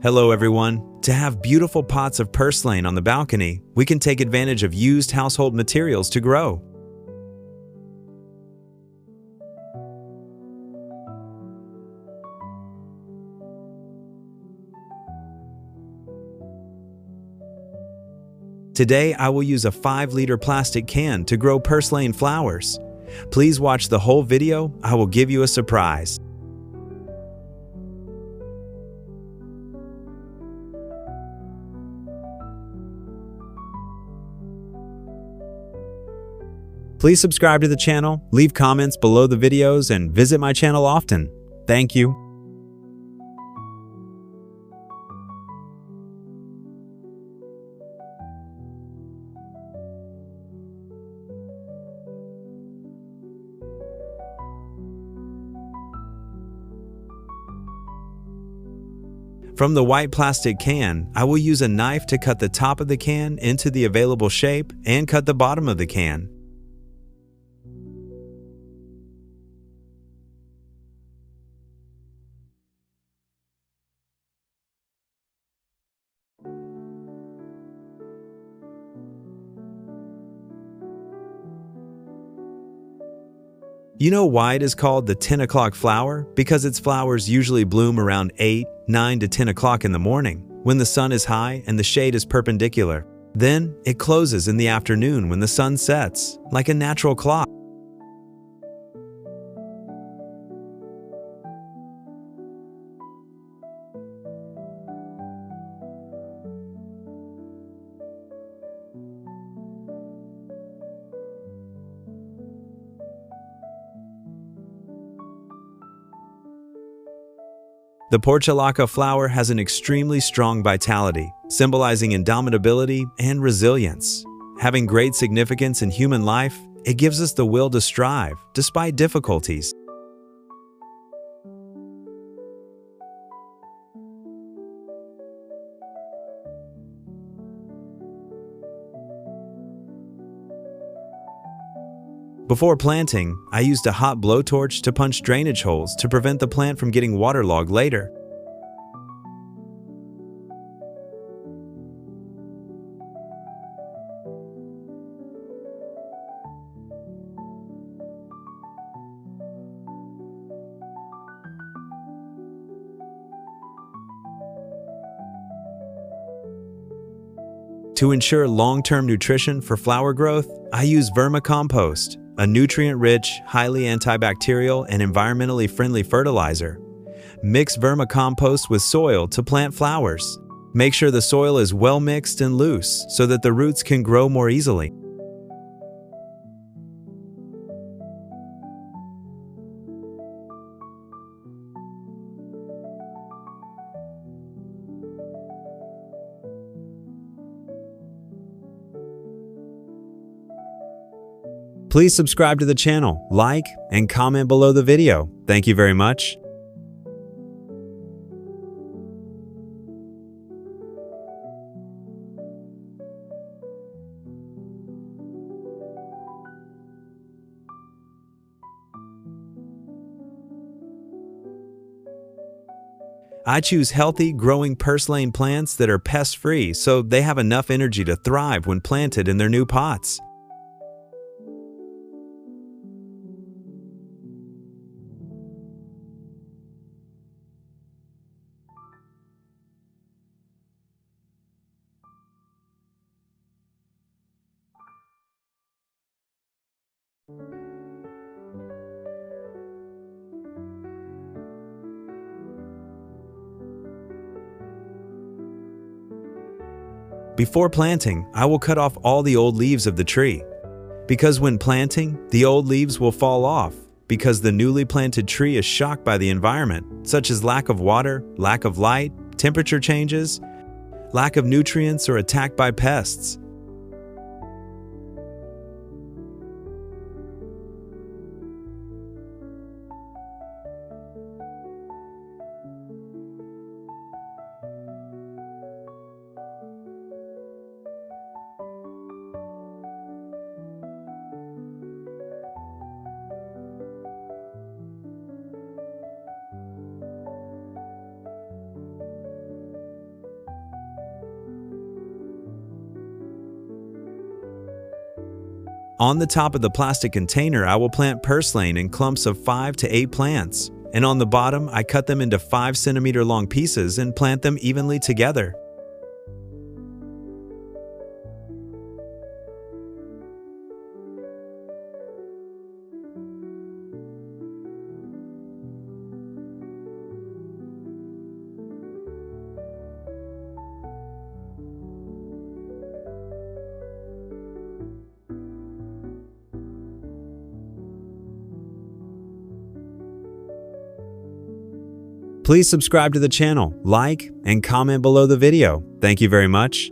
Hello everyone! To have beautiful pots of purslane on the balcony, we can take advantage of used household materials to grow. Today I will use a 5-liter plastic can to grow purslane flowers. Please watch the whole video, I will give you a surprise. Please subscribe to the channel, leave comments below the videos, and visit my channel often. Thank you. From the white plastic can, I will use a knife to cut the top of the can into the available shape and cut the bottom of the can. You know why it is called the 10 o'clock flower? Because its flowers usually bloom around 8, 9 to 10 o'clock in the morning, when the sun is high and the shade is perpendicular. Then, it closes in the afternoon when the sun sets, like a natural clock. The Portulaca flower has an extremely strong vitality, symbolizing indomitability and resilience. Having great significance in human life, it gives us the will to strive, despite difficulties. Before planting, I used a hot blowtorch to punch drainage holes to prevent the plant from getting waterlogged later. To ensure long-term nutrition for flower growth, I use vermicompost, a nutrient-rich, highly antibacterial, and environmentally friendly fertilizer. Mix vermicompost with soil to plant flowers. Make sure the soil is well mixed and loose so that the roots can grow more easily. Please subscribe to the channel, like, and comment below the video. Thank you very much. I choose healthy, growing purslane plants that are pest-free so they have enough energy to thrive when planted in their new pots. Before planting, I will cut off all the old leaves of the tree. Because when planting, the old leaves will fall off because the newly planted tree is shocked by the environment, such as lack of water, lack of light, temperature changes, lack of nutrients, or attacked by pests. On the top of the plastic container, I will plant purslane in clumps of 5 to 8 plants, and on the bottom, I cut them into 5 cm long pieces and plant them evenly together. Please subscribe to the channel, like, and comment below the video. Thank you very much.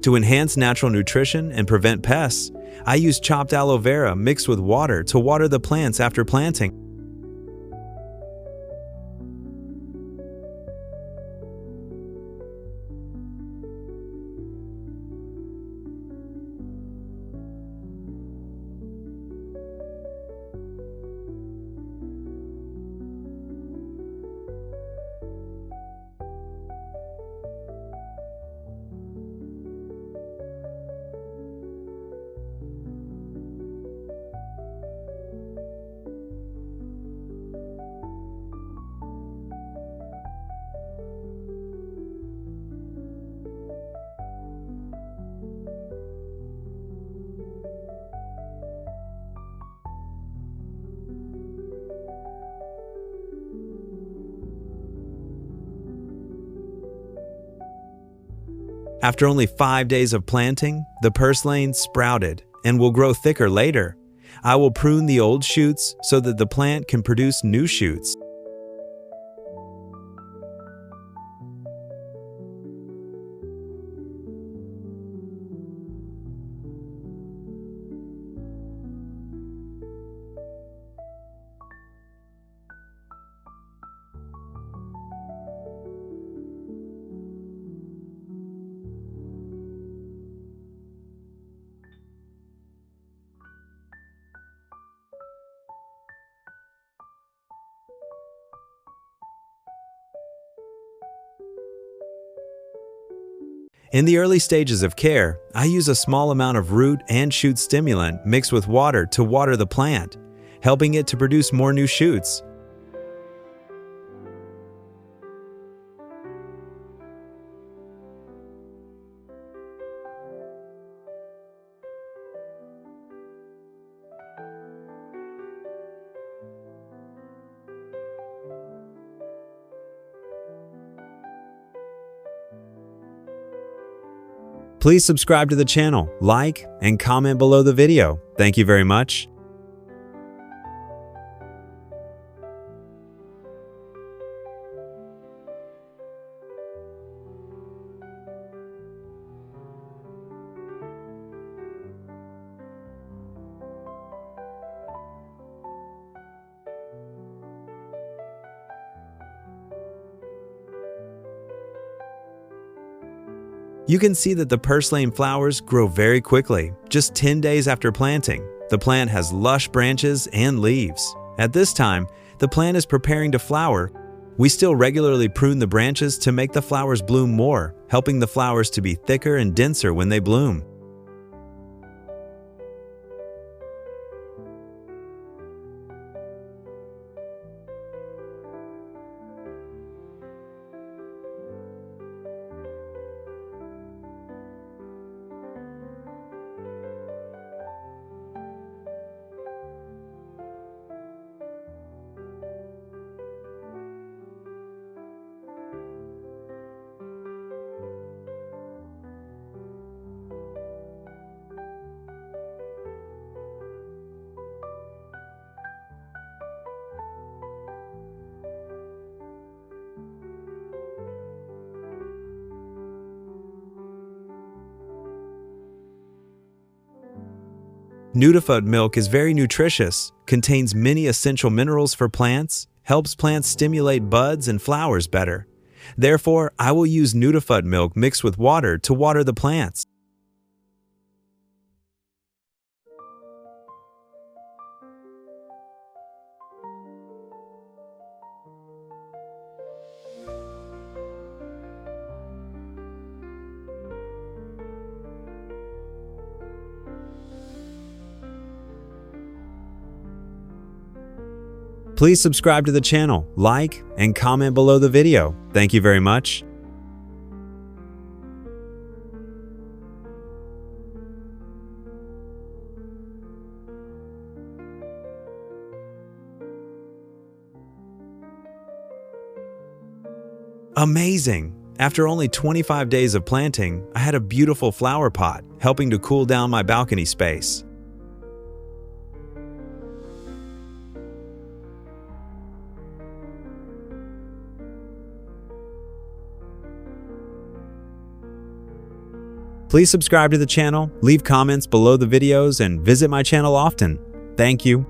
To enhance natural nutrition and prevent pests, I use chopped aloe vera mixed with water to water the plants after planting. After only 5 days of planting, the purslane sprouted and will grow thicker later. I will prune the old shoots so that the plant can produce new shoots. In the early stages of care, I use a small amount of root and shoot stimulant mixed with water to water the plant, helping it to produce more new shoots. Please subscribe to the channel, like, and comment below the video. Thank you very much. You can see that the purslane flowers grow very quickly. Just 10 days after planting, the plant has lush branches and leaves. At this time, the plant is preparing to flower. We still regularly prune the branches to make the flowers bloom more, helping the flowers to be thicker and denser when they bloom. Nudifud milk is very nutritious, contains many essential minerals for plants, helps plants stimulate buds and flowers better. Therefore, I will use Nudifud milk mixed with water to water the plants. Please subscribe to the channel, like, and comment below the video. Thank you very much. Amazing! After only 25 days of planting, I had a beautiful flower pot, helping to cool down my balcony space. Please subscribe to the channel, leave comments below the videos, and visit my channel often. Thank you.